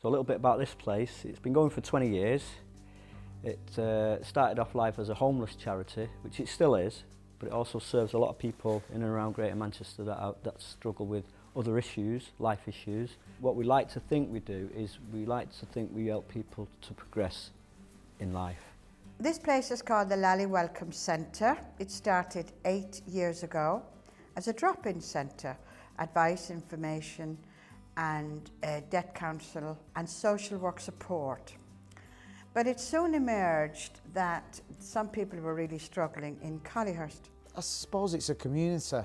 So a little bit about this place. It's been going for 20 years. It started off life as a homeless charity, which it still is, but it also serves a lot of people in and around Greater Manchester that struggle with other issues, life issues. What we like to think we do is we like to think we help people to progress in life. This place is called the Lalley Welcome Centre. It started 8 years ago as a drop-in centre, advice, information and debt counsel and social work support. But it soon emerged that some people were really struggling in Collyhurst. I suppose it's a community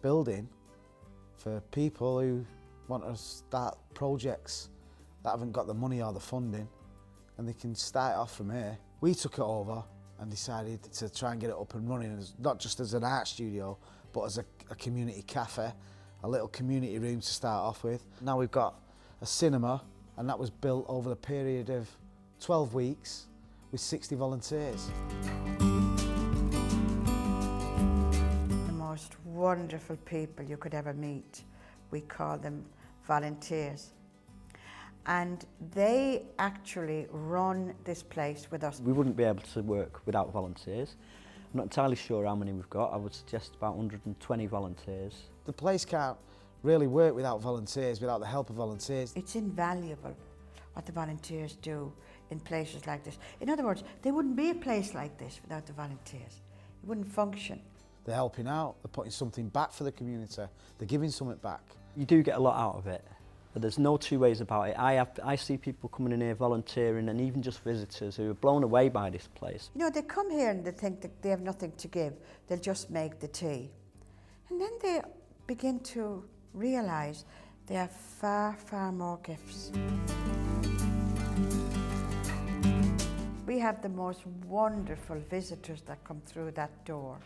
building for people who want to start projects that haven't got the money or the funding, and they can start off from here. We took it over and decided to try and get it up and running, not just as an art studio, but as a community cafe, a little community room to start off with. Now we've got a cinema, and that was built over the period of 12 weeks with 60 volunteers. The most wonderful people you could ever meet. We call them volunteers. And they actually run this place with us. We wouldn't be able to work without volunteers. I'm not entirely sure how many we've got. I would suggest about 120 volunteers. The place can't really work without volunteers, without the help of volunteers. It's invaluable what the volunteers do in places like this. In other words, there wouldn't be a place like this without the volunteers. It wouldn't function. They're helping out, they're putting something back for the community, they're giving something back. You do get a lot out of it. But there's no two ways about it. I see people coming in here volunteering, and even just visitors who are blown away by this place. You know, they come here and they think that they have nothing to give. They'll just make the tea. And then they begin to realise they have far, far more gifts. We have the most wonderful visitors that come through that door.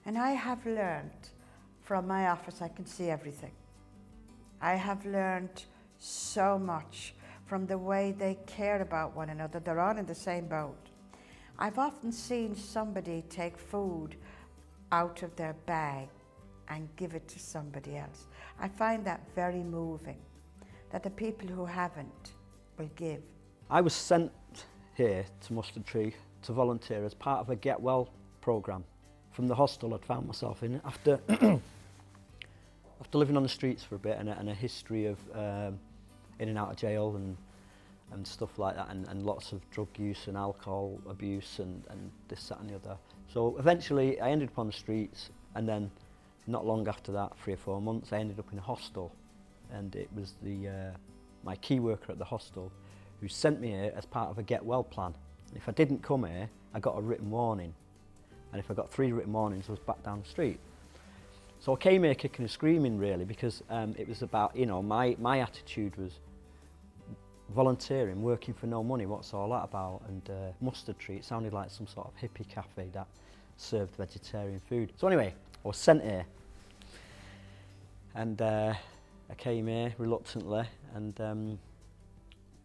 And I have learned from my office, I can see everything. I have learned so much from the way they care about one another. They're all in the same boat. I've often seen somebody take food out of their bag and give it to somebody else. I find that very moving, that the people who haven't will give. I was sent here to Mustard Tree to volunteer as part of a Get Well programme from the hostel I'd found myself in after after living on the streets for a bit and a history of in and out of jail and stuff like that, and lots of drug use and alcohol abuse and this, that and the other. So eventually I ended up on the streets, and then not long after that, 3 or 4 months, I ended up in a hostel, and it was my key worker at the hostel who sent me here as part of a Get Well plan. And if I didn't come here, I got a written warning, and if I got 3 written warnings, I was back down the street. So I came here kicking and screaming, really, because it was about, you know, my attitude was volunteering, working for no money, what's all that about? And Mustard Tree, it sounded like some sort of hippie cafe that served vegetarian food. So anyway, I was sent here, and I came here reluctantly, and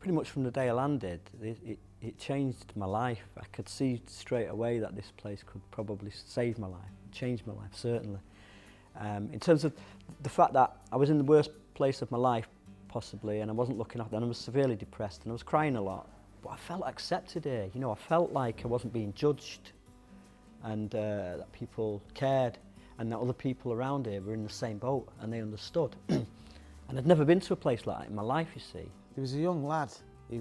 pretty much from the day I landed, it changed my life. I could see straight away that this place could probably save my life, change my life, certainly. In terms of the fact that I was in the worst place of my life, possibly, and I wasn't looking after, and I was severely depressed, and I was crying a lot, but I felt accepted here. You know, I felt like I wasn't being judged, and that people cared, and that other people around here were in the same boat, and they understood. And I'd never been to a place like that in my life, you see. There was a young lad, he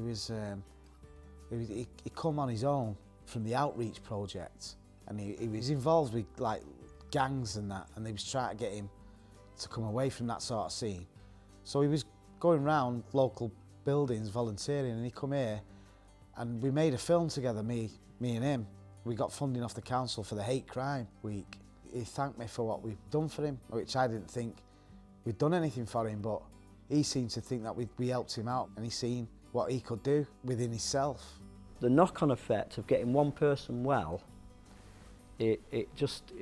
come on his own from the outreach project, and he was involved with like gangs and that, and they was trying to get him to come away from that sort of scene. So he was going around local buildings volunteering, and he come here and we made a film together, me and him. We got funding off the council for the Hate Crime Week. He thanked me for what we've done for him, which I didn't think we'd done anything for him, but he seemed to think that we helped him out, and he seen what he could do within himself. The knock-on effect of getting one person well, it just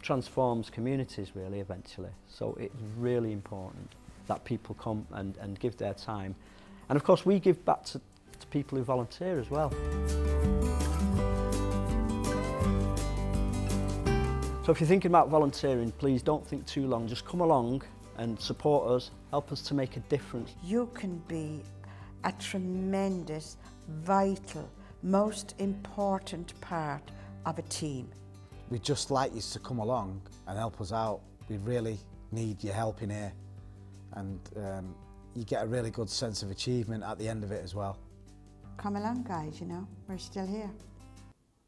transforms communities, really, eventually. So it's really important that people come and give their time. And of course we give back to people who volunteer as well. So if you're thinking about volunteering, please don't think too long, just come along and support us, help us to make a difference. You can be a tremendous, vital, most important part of a team. We'd just like you to come along and help us out. We really need your help in here, and you get a really good sense of achievement at the end of it as well. Come along, guys, you know, we're still here.